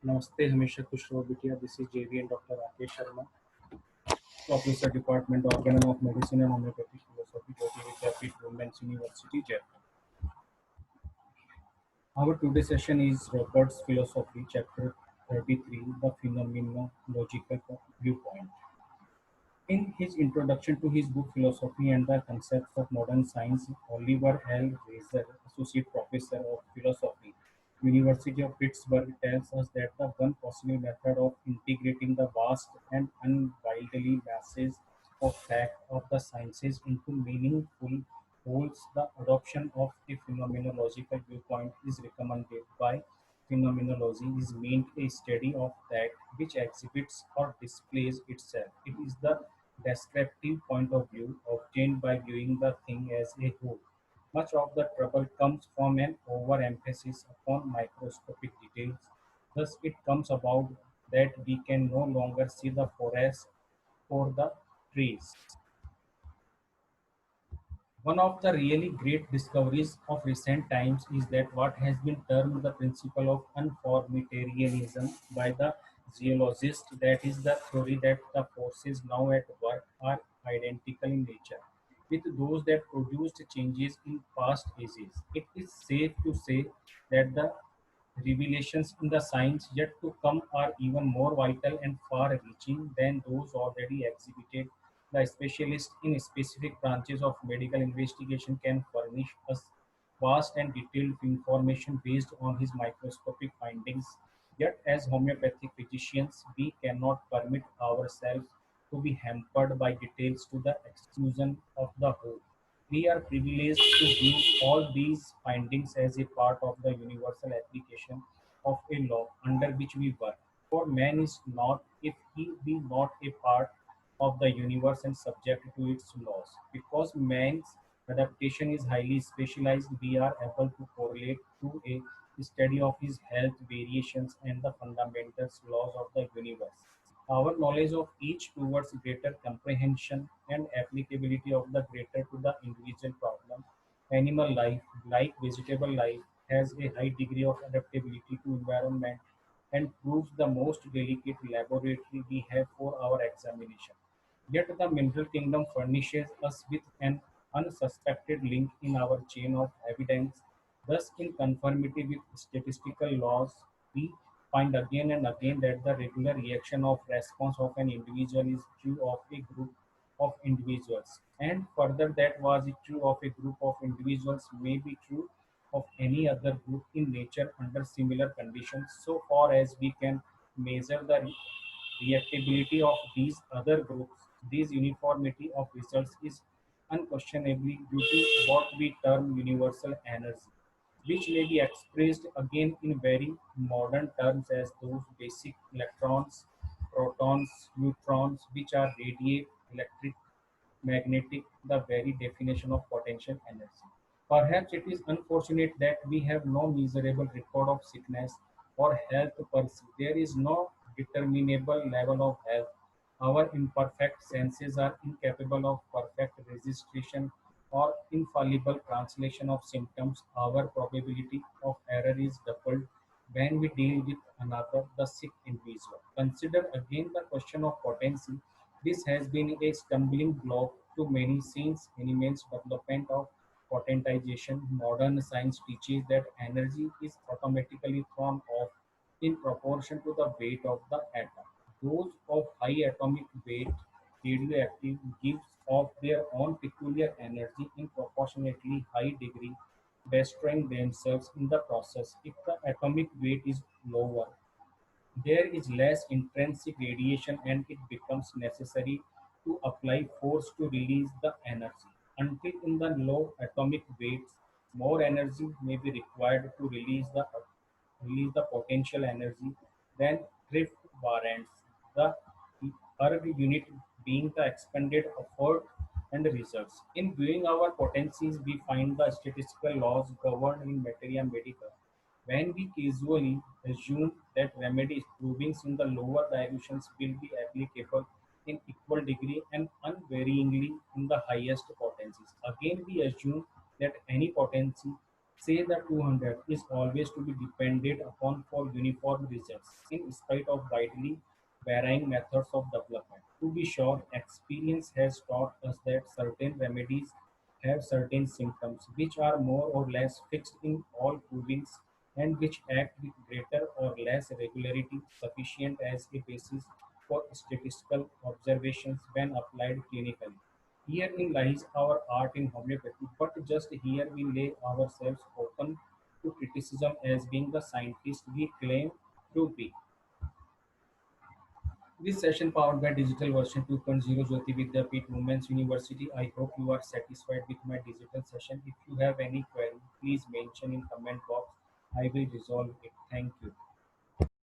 नमस्ते हमेशा खुश रहो बिटिया दिस इज JVN doctor Rakesh Sharma professor department organon of medicine and homoeopathic philosophy Jyoti Vidyapeeth women's university Jaipur. Our today's session is Robert's philosophy chapter 33 the phenomenological viewpoint. In his introduction to his book Philosophy and the Concepts of Modern Science, Oliver L. Reiser, Associate Professor of Philosophy, University of Pittsburgh, tells us that the one possible method of integrating the vast and unwieldy masses of fact of the sciences into meaningful wholes, the adoption of a phenomenological viewpoint is recommended by phenomenology is meant a study of that which exhibits or displays itself. It is the descriptive point of view obtained by viewing the thing as a whole. Much of the trouble comes from an overemphasis upon microscopic details. Thus, it comes about that we can no longer see the forest for the trees. One of the really great discoveries of recent times is that what has been termed the principle of uniformitarianism by the geologist, that is, the theory that the forces now at work are identical in nature with those that produced changes in past ages. It is safe to say that the revelations in the science yet to come are even more vital and far-reaching than those already exhibited. The specialist in specific branches of medical investigation can furnish us vast and detailed information based on his microscopic findings. Yet, as homeopathic physicians, we cannot permit ourselves to be hampered by details to the exclusion of the whole. We are privileged to view all these findings as a part of the universal application of a law under which we work. For man is not, if he be not a part of the universe and subject to its laws. Because man's adaptation is highly specialized, we are able to correlate to a study of his health variations and the fundamental laws of the universe. Our knowledge of each towards greater comprehension and applicability of the greater to the individual problem. Animal life, like vegetable life, has a high degree of adaptability to environment and proves the most delicate laboratory we have for our examination. Yet the mineral kingdom furnishes us with an unsuspected link in our chain of evidence. Thus, in conformity with statistical laws, we find again and again that the regular reaction of response of an individual is true of a group of individuals. And further, that was it true of a group of individuals may be true of any other group in nature under similar conditions so far as we can measure the reactability of these other groups. This uniformity of results is unquestionably due to what we term universal energy, which may be expressed again in very modern terms as those basic electrons, protons, neutrons, which are radiate, electric, magnetic, the very definition of potential energy. Perhaps it is unfortunate that we have no measurable record of sickness or health per se. There is no determinable level of health. Our imperfect senses are incapable of perfect registration or infallible translation of symptoms. Our probability of error is doubled when we deal with another, the sick individual. Consider again the question of potency. This has been a stumbling block to many since Hahnemann's development of potentization. Modern science teaches that energy is automatically thrown off in proportion to the weight of the atom. Those of high atomic weight radioactive gives off their own peculiar energy in proportionately high degree, destroying themselves in the process. If the atomic weight is lower, there is less intrinsic radiation and it becomes necessary to apply force to release the energy. Until in the low atomic weights, more energy may be required to release the potential energy than drift warrants. The erg unit being the expended effort and results. In viewing our potencies, we find the statistical laws governed in materia medica when we casually assume that remedies proving in the lower dilutions will be applicable in equal degree and unvaryingly in the highest potencies. Again, we assume that any potency say the 200 is always to be depended upon for uniform results in spite of widely varying methods of development. To be sure, experience has taught us that certain remedies have certain symptoms which are more or less fixed in all provings and which act with greater or less regularity sufficient as a basis for statistical observations when applied clinically. Herein lies our art in homeopathy, but just here we lay ourselves open to criticism as being the scientist we claim to be. This session powered by Digital Version 2.0 Jyoti Vidyapeeth Women's University. I hope you are satisfied with my digital session. If you have any query, please mention in comment box. I will resolve it. Thank you.